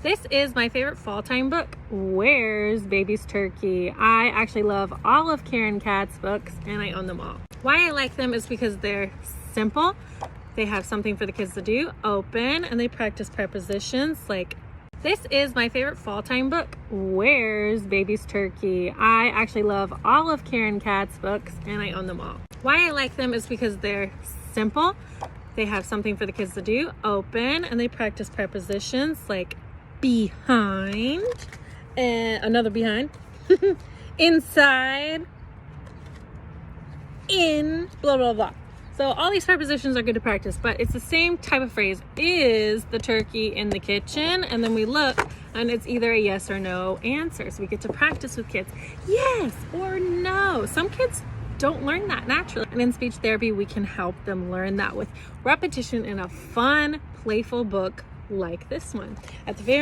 This is my favorite fall time book, Where's Baby's Turkey? I actually love all of Karen Katz's books and I own them all. Why I like them is because they're simple. They have something for the kids to do, open, and they practice prepositions like this is my favorite fall time book, Where's Baby's Turkey? I actually love all of Karen Katz's books and I own them all. Why I like them is because they're simple. They have something for the kids to do, open, and they practice prepositions like behind, and another behind, inside, in, blah, blah, blah. So all these prepositions are good to practice, but it's the same type of phrase. Is the turkey in the kitchen? And then we look and it's either a yes or no answer. So we get to practice with kids. Yes or no. Some kids don't learn that naturally. And in speech therapy, we can help them learn that with repetition in a fun, playful book like this one. At the very